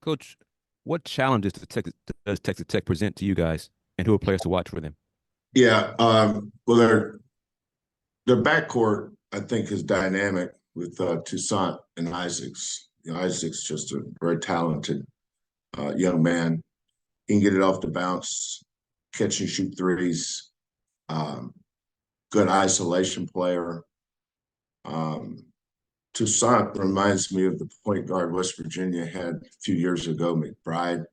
Coach, what challenges does Texas Tech present to you guys, and who are players to watch for them? Yeah, well, their backcourt I think is dynamic with Toussaint and Isaacs. Isaacs just a very talented young man. He can get it off the bounce, catch and shoot threes. Um, Good isolation player. Um, Toussaint reminds me of the point guard West Virginia had a few years ago, McBride,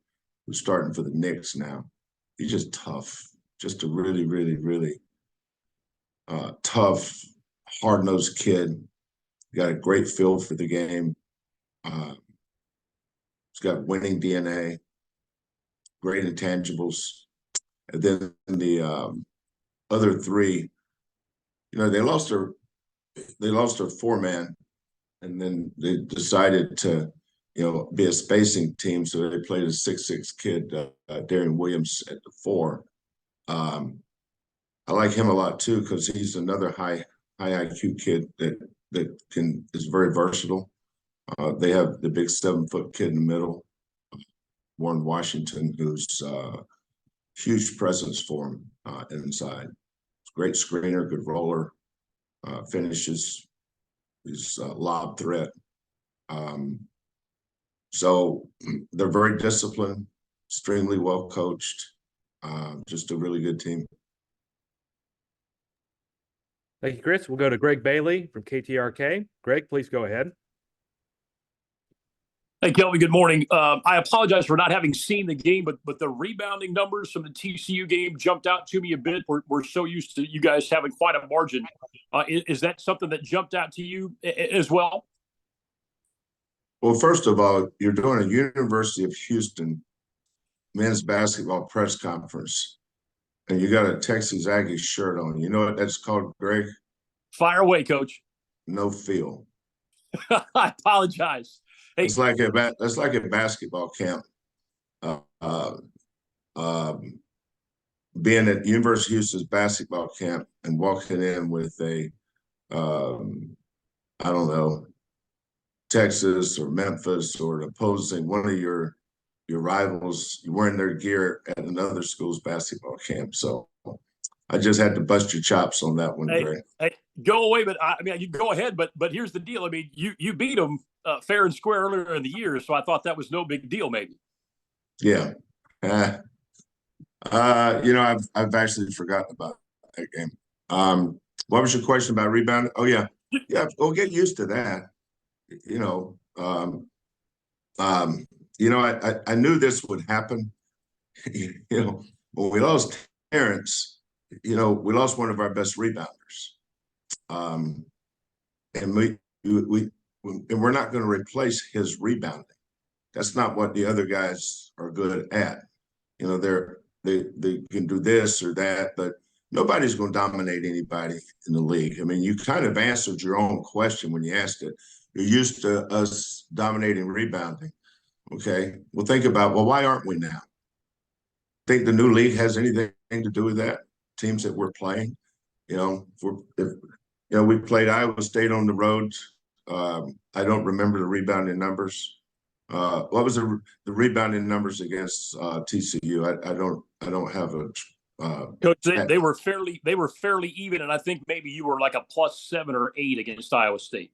who's starting for the Knicks now. He's just tough, just a really, really, really tough, hard-nosed kid. Got a great feel for the game. Uh, he's got winning DNA, great intangibles. And then the other three, they lost their four-man, and then they decided to, be a spacing team. So they played a 6'6" kid, Darian Williams, at the four. I like him a lot too because he's another high IQ kid that is very versatile. They have the big 7-foot kid in the middle, Warren Washington, who's huge presence for him inside. Great screener, good roller, finishes. He's a lob threat. So they're very disciplined, extremely well coached, just a really good team. Thank you, Chris. We'll go to Greg Bailey from KTRK. Greg, please go ahead. Hey, Kelvin, good morning. I apologize for not having seen the game, but the rebounding numbers from the TCU game jumped out to me a bit. We're so used to you guys having quite a margin. Is that something that jumped out to you as well? Well, first of all, you're doing a University of Houston men's basketball press conference, and you got a Texas Aggie shirt on. You know what that's called, Greg? Fire away, Coach. No feel. I apologize. Hey. It's like a basketball camp. Being at University of Houston's basketball camp and walking in with a, I don't know, Texas or Memphis or opposing one of your rivals, you're wearing their gear at another school's basketball camp. So I just had to bust your chops on that one, Greg. Hey, go away, but I mean, you go ahead. But here's the deal. I mean, you beat them fair and square earlier in the year, so I thought that was no big deal, maybe. Yeah. I've actually forgotten about that game. What was your question about rebounding? Oh yeah, we'll get used to that. I knew this would happen. When we lost Terrence, we lost one of our best rebounders, and we're not going to replace his rebounding. That's not what the other guys are good at. They can do this or that, but nobody's going to dominate anybody in the league. I mean, you kind of answered your own question when you asked it. You're used to us dominating rebounding. Okay. Well, think about, why aren't we now? Think the new league has anything to do with that? Teams that we're playing, we played Iowa State on the road. I don't remember the rebounding numbers. What was the rebounding numbers against TCU? I don't have a. Coach, they were fairly even, and I think maybe you were like a +7 or 8 against Iowa State.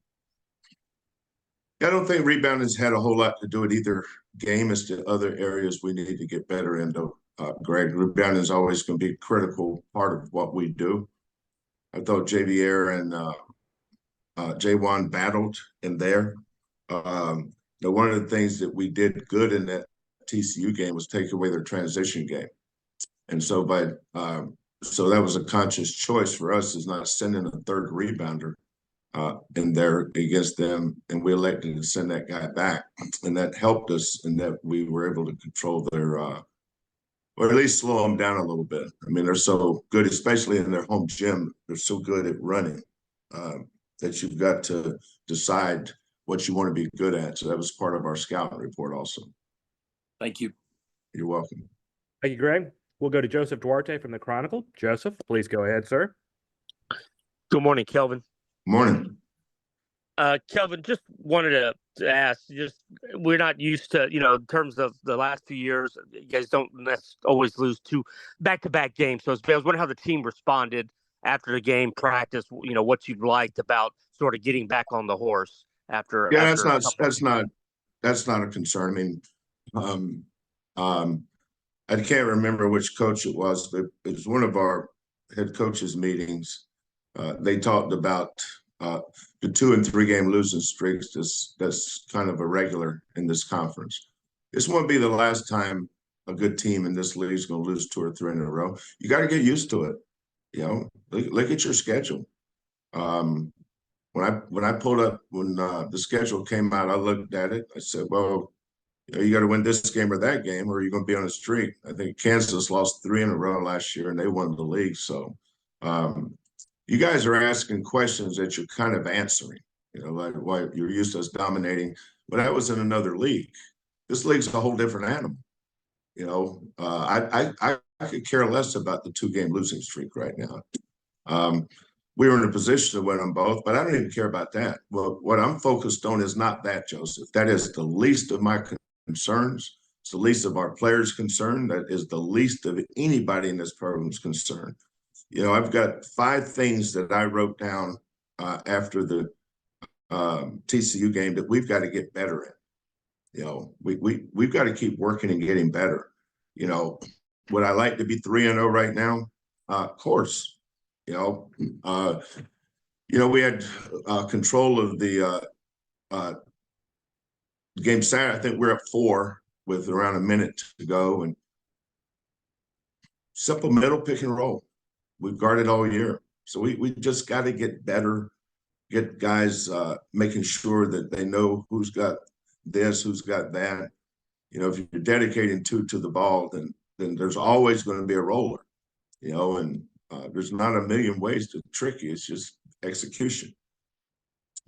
I don't think rebounding's had a whole lot to do with either game as to other areas we need to get better into. Greg, rebounding is always going to be a critical part of what we do. I thought JVR and J1 battled in there. One of the things that we did good in that TCU game was take away their transition game. And so so that was a conscious choice for us, is not sending a third rebounder in there against them. And we elected to send that guy back. And that helped us in that we were able to control their or at least slow them down a little bit. I mean, they're so good, especially in their home gym. They're so good at running that you've got to decide what you want to be good at. So that was part of our scouting report also. Thank you. You're welcome. Thank you, Greg. We'll go to Joseph Duarte from the Chronicle. Joseph, please go ahead, sir. Good morning, Kelvin. Morning. Kelvin, just wanted to ask, just we're not used to, in terms of the last few years, you guys don't always lose two back-to-back games. So I was wondering how the team responded after the game, practice, what you'd liked about sort of getting back on the horse after. Yeah, after that's not a concern. I mean, I can't remember which coach it was, but it was one of our head coaches meetings. They talked about the 2 and 3 game losing streaks. That's kind of irregular in this conference. This won't be the last time a good team in this league is going to lose 2 or 3 in a row. You got to get used to it. Look at your schedule. When I pulled up when the schedule came out, I looked at it. I said, well, you got to win this game or that game, or you're going to be on a streak. I think Kansas lost 3 in a row last year, and they won the league. So you guys are asking questions that you're kind of answering. Like why you're used to us dominating, but that was in another league. This league's a whole different animal. I could care less about the 2 game losing streak right now. We were in a position to win them both, but I don't even care about that. Well, what I'm focused on is not that, Joseph. That is the least of my concerns. It's the least of our players' concern. That is the least of anybody in this program's concern. I've got 5 things that I wrote down after the TCU game that we've got to get better at. We've got to keep working and getting better. Would I like to be 3-0 right now? Of course. We had control of the game Saturday. I think we're up 4 with around a minute to go, and simple middle pick and roll. We've guarded all year, so we just got to get better. Get guys making sure that they know who's got this, who's got that. If you're dedicating 2 to the ball, then there's always going to be a roller. And there's not a million ways to trick you. It's just execution.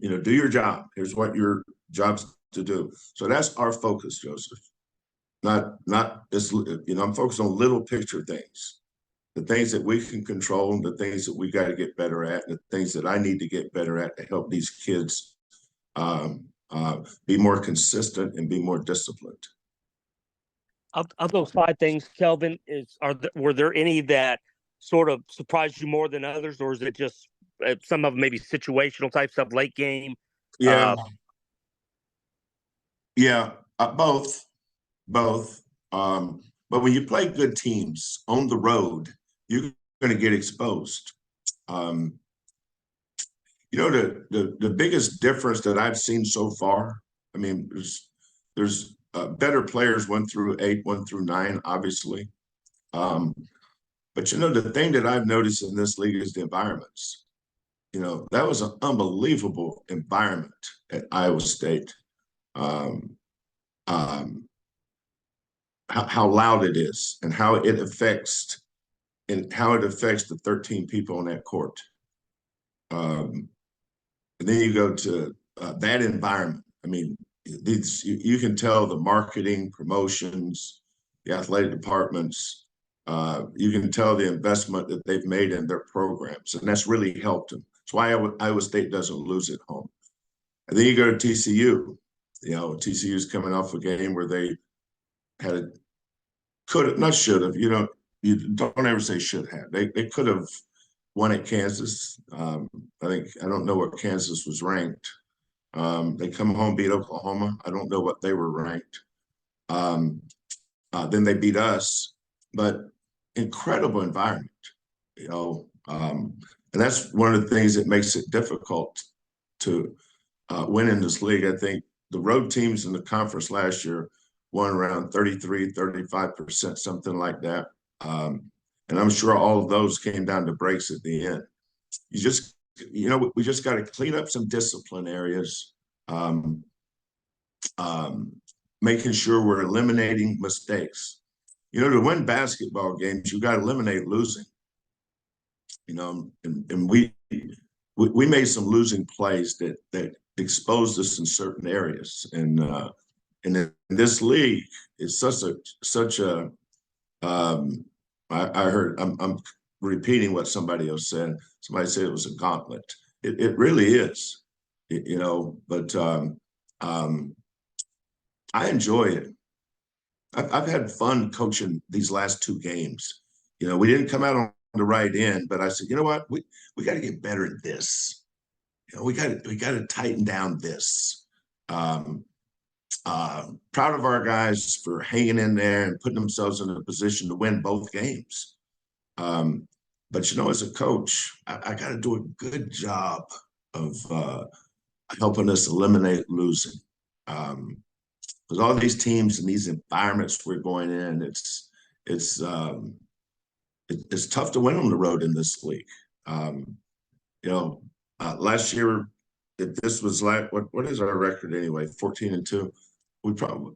Do your job. Here's what your job's to do. So that's our focus, Joseph. Not this. I'm focused on little picture things, the things that we can control, and the things that we got to get better at, and the things that I need to get better at to help these kids be more consistent and be more disciplined. Of those 5 things, Kelvin, were there any that sort of surprised you more than others, or is it just some of them maybe situational type stuff, late game? Yeah, both. But when you play good teams on the road, you're going to get exposed. The biggest difference that I've seen so far, I mean, there's better players 1 through 8, 1 through 9, obviously. But the thing that I've noticed in this league is the environments. That was an unbelievable environment at Iowa State. How loud it is, and how it affects the 13 people on that court. And then you go to that environment. I mean, you can tell the marketing, promotions, the athletic departments. You can tell the investment that they've made in their programs, and that's really helped them. That's why Iowa State doesn't lose at home. And then you go to TCU. TCU is coming off a game where they could have, not should have. You don't ever say should have. They could have won at Kansas. I don't know what Kansas was ranked. They come home, beat Oklahoma. I don't know what they were ranked. Then they beat us, but incredible environment, and that's one of the things that makes it difficult to win in this league. I think the road teams in the conference last year won around 33, 35%, something like that. And I'm sure all of those came down to breaks at the end. We just got to clean up some discipline areas, making sure we're eliminating mistakes. To win basketball games, you got to eliminate losing. And we made some losing plays that exposed us in certain areas. And in this league, it's such a I heard, I'm repeating what somebody else said. Somebody said it was a gauntlet. It really is. But I enjoy it. I've had fun coaching these last two games. We didn't come out on the right end, but I said, you know what, we got to get better at this. We got to tighten down this. Proud of our guys for hanging in there and putting themselves in a position to win both games. But as a coach, I got to do a good job of helping us eliminate losing. Because all these teams and these environments we're going in, it's tough to win on the road in this league. Last year, if this was like what is our record anyway? 14-2. We probably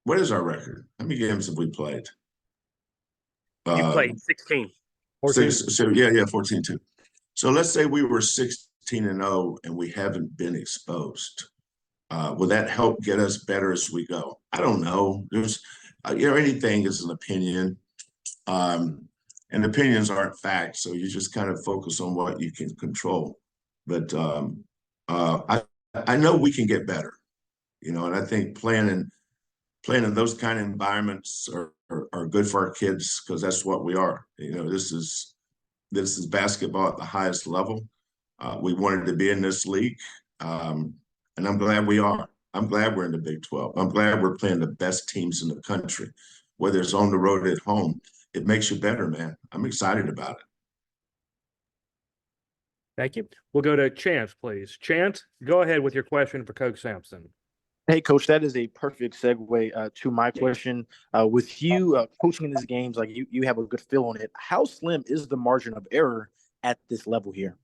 what is our record? How many games have we played? You played 16. 14. So yeah, 14-2. So let's say we were 16-0 and we haven't been exposed. Will that help get us better as we go? I don't know. There's, anything is an opinion, and opinions aren't facts. So you just kind of focus on what you can control. But I know we can get better, and I think playing in those kind of environments are good for our kids because that's what we are. This is basketball at the highest level. We wanted to be in this league. And I'm glad we are. I'm glad we're in the Big 12. I'm glad we're playing the best teams in the country, whether it's on the road or at home. It makes you better, man. I'm excited about it. Thank you. We'll go to Chance, please. Chance, go ahead with your question for Coach Sampson. Hey, Coach, that is a perfect segue to my question. With you coaching in these games, like you have a good feel on it. How slim is the margin of error at this level here?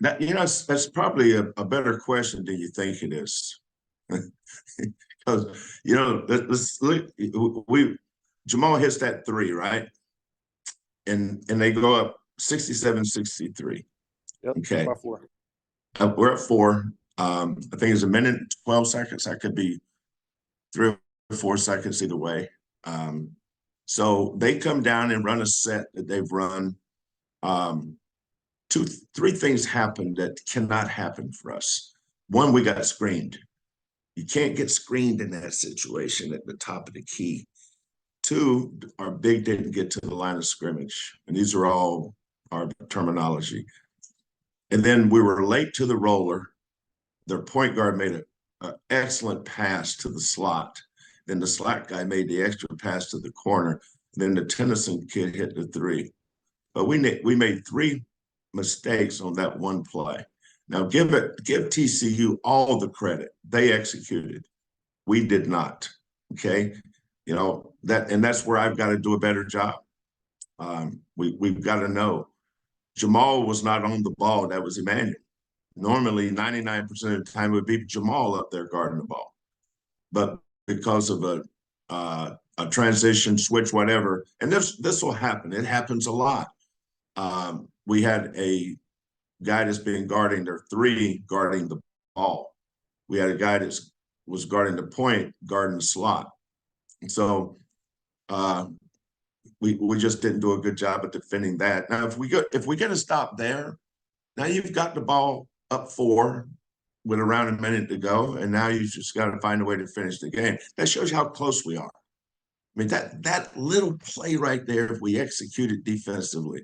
That's probably a better question than you think it is. Because let's look. Jamal hits that three, right? And they go up 67-63. Yep, okay. We're at 4. I think it's a minute and 12 seconds. I could be 3 or 4 seconds either way. So they come down and run a set that they've run. 3 things happened that cannot happen for us. 1, we got screened. You can't get screened in that situation at the top of the key. 2, our big didn't get to the line of scrimmage. And these are all our terminology. And then we were late to the roller. Their point guard made an excellent pass to the slot. Then the slot guy made the extra pass to the corner. Then the Tennyson kid hit the 3. But we made 3 mistakes on that one play. Now give TCU all the credit. They executed. We did not. Okay. That's where I've got to do a better job. We've got to know Jamal was not on the ball. That was Emmanuel. Normally 99% of the time it would be Jamal up there guarding the ball. But because of a transition, switch, whatever, and this will happen. It happens a lot. We had a guy that's been guarding their 3, guarding the ball. We had a guy that was guarding the point, guarding the slot. And so we just didn't do a good job at defending that. Now, if we get a stop there, now you've got the ball up 4 with around a minute to go, and now you just got to find a way to finish the game. That shows you how close we are. I mean, that little play right there, if we executed defensively.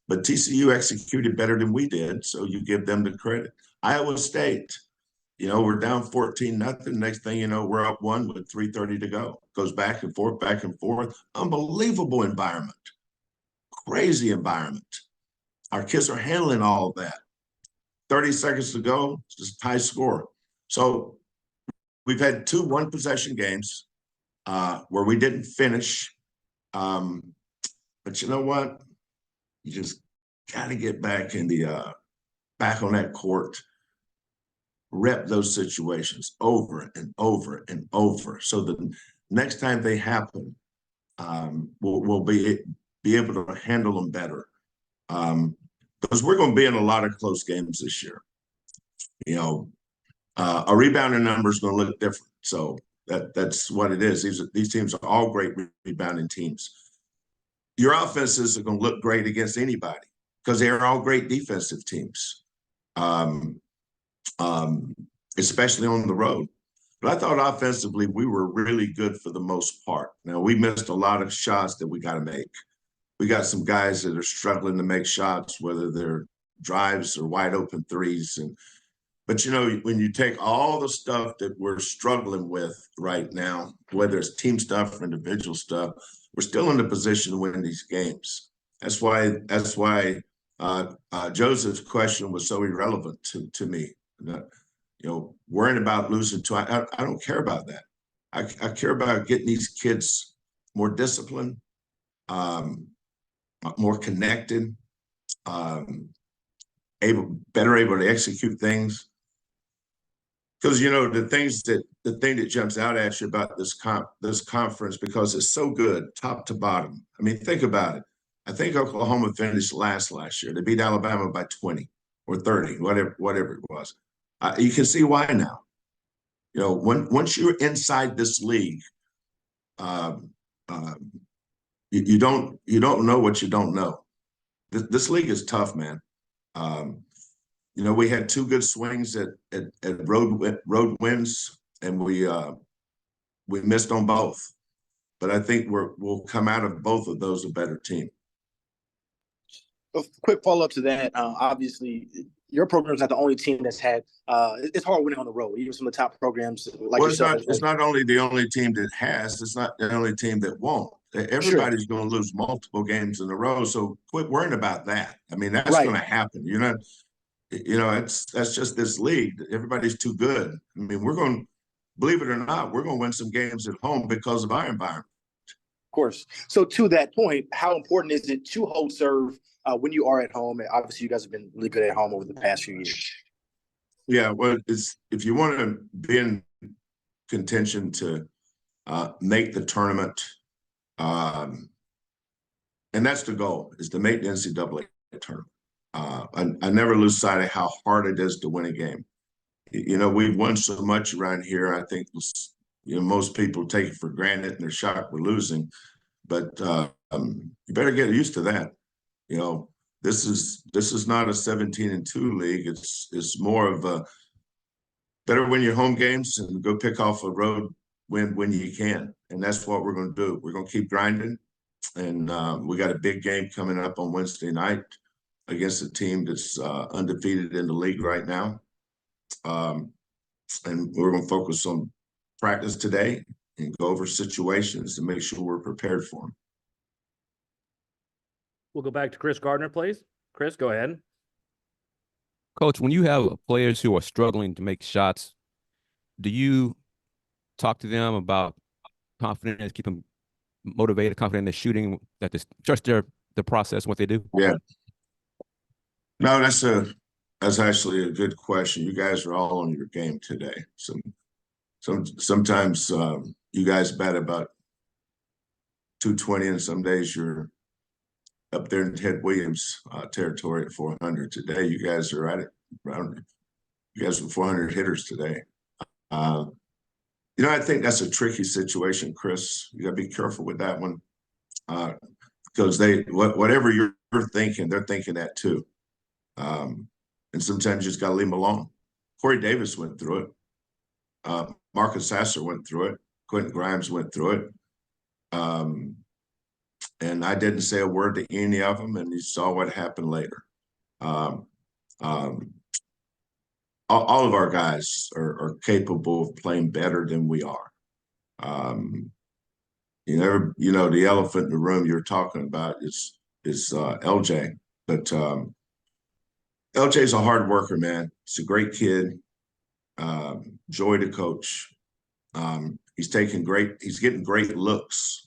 But TCU executed better than we did, so you give them the credit. Iowa State, we're down 14-0. Next thing you know, we're up 1 with 3:30 to go. Goes back and forth, back and forth. Unbelievable environment. Crazy environment. Our kids are handling all of that. 30 seconds to go, just tie score. So we've had 2 one-possession games where we didn't finish. But you know what? You just got to get back in back on that court, rep those situations over and over and over. So the next time they happen, we'll be able to handle them better. Because we're going to be in a lot of close games this year. Our rebounding number is going to look different. So that's what it is. These teams are all great rebounding teams. your offenses are going to look great against anybody because they're all great defensive teams, especially on the road. But I thought offensively we were really good for the most part. Now, we missed a lot of shots that we got to make. We got some guys that are struggling to make shots, whether they're drives or wide open threes. But, you know, when you take all the stuff that we're struggling with right now, whether it's team stuff or individual stuff, we're still in the position to win these games. That's why Joseph's question was so irrelevant to me. You know, worrying about losing I don't care about that. I care about getting these kids more disciplined, more connected, better able to execute things. Because, you know, the thing that jumps out at you about this conference, because it's so good top to bottom. I mean, think about it. I think Oklahoma finished last year. They beat Alabama by 20 or 30, whatever it was. You can see why now. You know, once you're inside this league, you don't know what you don't know. This league is tough, man. You know, we had 2 good swings at road wins, and we missed on both. But I think we'll come out of both of those a better team. A quick follow-up to that. Obviously, your program is not the only team that's had it's hard winning on the road. Even some of the top programs like yourself. It's not only the only team that has. It's not the only team that won't. Everybody's going to lose multiple games in a row. So quit worrying about that. I mean, that's going to happen. You know, that's just this league. Everybody's too good. I mean, believe it or not, we're going to win some games at home because of our environment. Of course. So to that point, how important is it to hold serve when you are at home? And obviously, you guys have been really good at home over the past few years. Yeah, well, if you want to be in contention to make the tournament, and that's the goal, is to make the NCAA tournament. I never lose sight of how hard it is to win a game. You know, we've won so much around here. I think most people take it for granted and they're shocked we're losing. But you better get used to that. You know, this is not a 17-2 league. It's more of a better win your home games and go pick off a road win when you can. And that's what we're going to do. We're going to keep grinding. And we got a big game coming up on Wednesday night against a team that's undefeated in the league right now. And we're going to focus on practice today and go over situations to make sure we're prepared for them. We'll go back to Chris Gardner, please. Chris, go ahead. Coach, when you have players who are struggling to make shots, do you talk to them about confidence, keep them motivated, confident in their shooting, that trust the process, what they do? Yeah. No, that's actually a good question. You guys are all on your game today. Sometimes you guys bat about 220, and some days you're up there in Ted Williams territory at 400. Today, you guys are at it around. You guys are 400 hitters today. You know, I think that's a tricky situation, Chris. You got to be careful with that one because whatever you're thinking, they're thinking that too. And sometimes you just got to leave them alone. Corey Davis went through it. Marcus Sasser went through it. Quentin Grimes went through it. And I didn't say a word to any of them, and you saw what happened later. All of our guys are capable of playing better than we are. You know, the elephant in the room you're talking about is LJ, but LJ's a hard worker, man. He's a great kid, joy to coach. He's getting great looks.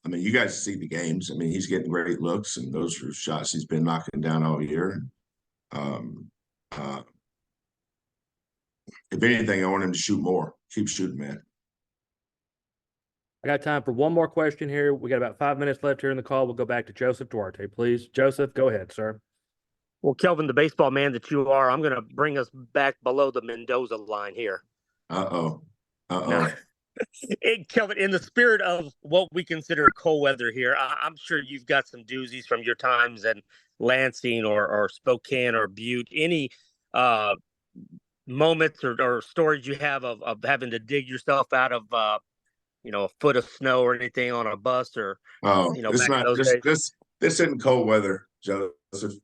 I mean, you guys see the games. I mean, he's getting great looks, and those are shots he's been knocking down all year. If anything, I want him to shoot more. Keep shooting, man. I got time for one more question here. We got about 5 minutes left here in the call. We'll go back to Joseph Duarte, please. Joseph, go ahead, sir. Well, Kelvin, the baseball man that you are, I'm going to bring us back below the Mendoza line here. Uh-oh. Now, Kelvin, in the spirit of what we consider cold weather here, I'm sure you've got some doozies from your times in Lansing or Spokane or Butte. Any uh, moments or stories you have of having to dig yourself out of a foot of snow or anything on a bus or Oh, it's back in not those days? this isn't cold weather, Joseph.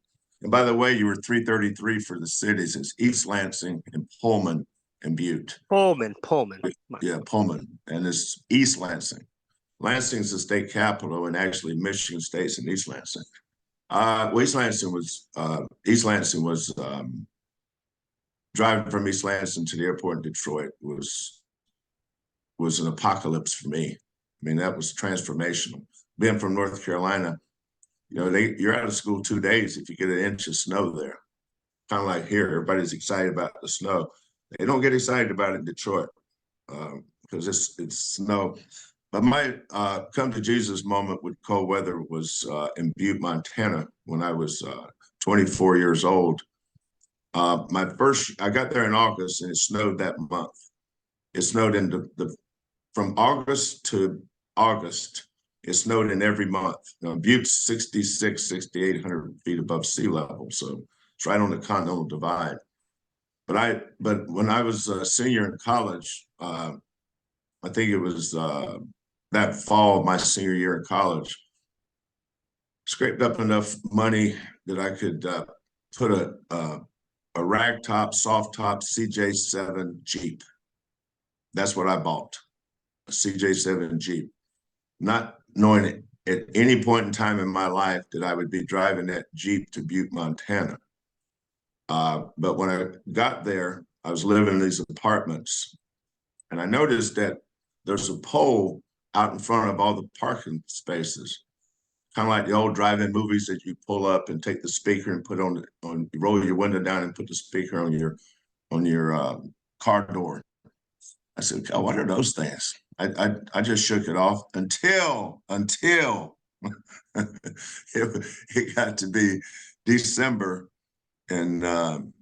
And by the way, you were 333 for the cities. It's East Lansing and Pullman and Butte. Pullman. Yeah, Pullman. And it's East Lansing. Lansing's the state capital, and actually Michigan State's in East Lansing. Well, East Lansing was driving from East Lansing to the airport in Detroit was an apocalypse for me. I mean, that was transformational. Being from North Carolina, you're out of school 2 days if you get an inch of snow there. Kind of like here, everybody's excited about the snow. They don't get excited about it in Detroit because it's snow. But my come to Jesus moment with cold weather was in Butte, Montana, when I was 24 years old. I got there in August, and it snowed that month. It snowed from August to August. It snowed in every month. Butte's 6,800 feet above sea level, so it's right on the continental divide. But when I was a senior in college, I think it was that fall of my senior year in college, scraped up enough money that I could put a ragtop, soft top CJ7 Jeep. That's what I bought, a CJ7 Jeep, not knowing it at any point in time in my life that I would be driving that Jeep to Butte, Montana. But when I got there, I was living in these apartments, and I noticed that there's a pole out in front of all the parking spaces, kind of like the old drive-in movies that you pull up and take the speaker and put you roll your window down and put the speaker on your car door. I said, God, what are those things? I just shook it off until it got to be December, and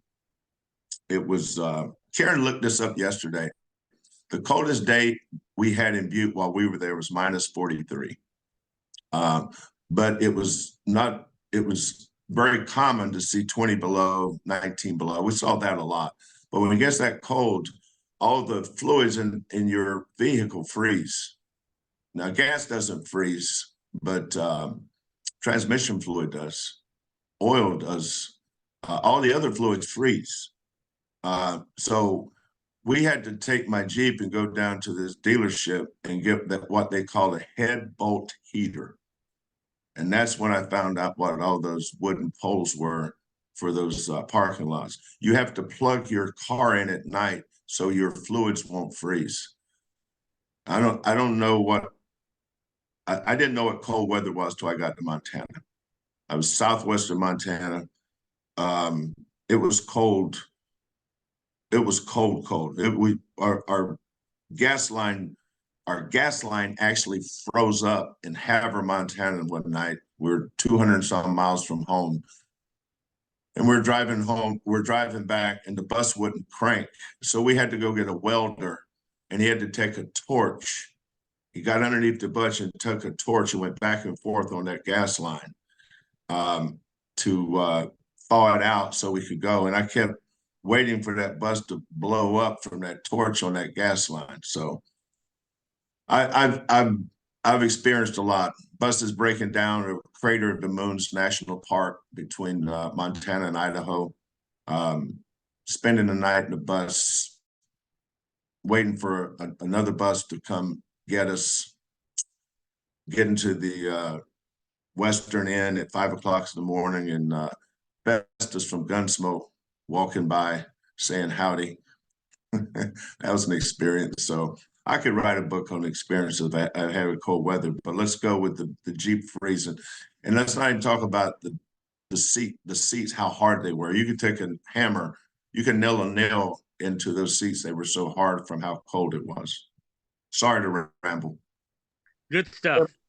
it was Karen looked this up yesterday. The coldest day we had in Butte while we were there was -43. But it was very common to see 20 below, 19 below. We saw that a lot. But when it gets that cold, all the fluids in your vehicle freeze. Now, gas doesn't freeze, but transmission fluid does. Oil does. All the other fluids freeze. So we had to take my Jeep and go down to this dealership and get what they call a head bolt heater. And that's when I found out what all those wooden poles were for those parking lots. You have to plug your car in at night so your fluids won't freeze. I don't know what, I didn't know what cold weather was till I got to Montana. I was southwest of Montana. It was cold. It was cold. Our gas line actually froze up in Havre, Montana one night. We're 200 some miles from home. And we're driving back, and the bus wouldn't crank. So we had to go get a welder, and he had to take a torch. He got underneath the bus and took a torch and went back and forth on that gas line to thaw it out so we could go. And I kept waiting for that bus to blow up from that torch on that gas line. So I've experienced a lot. Buses breaking down, a Crater of the Moons National Park between Montana and Idaho. Spending the night in the bus, waiting for another bus to come get us. Getting to the Western Inn at 5 o'clock in the morning, and Festus from Gunsmoke walking by saying howdy. That was an experience. So I could write a book on the experience of having cold weather, but let's go with the Jeep freezing. And let's not even talk about the seats, how hard they were. You could take a hammer, you can nail a nail into those seats. They were so hard from how cold it was. Sorry to ramble. Good stuff.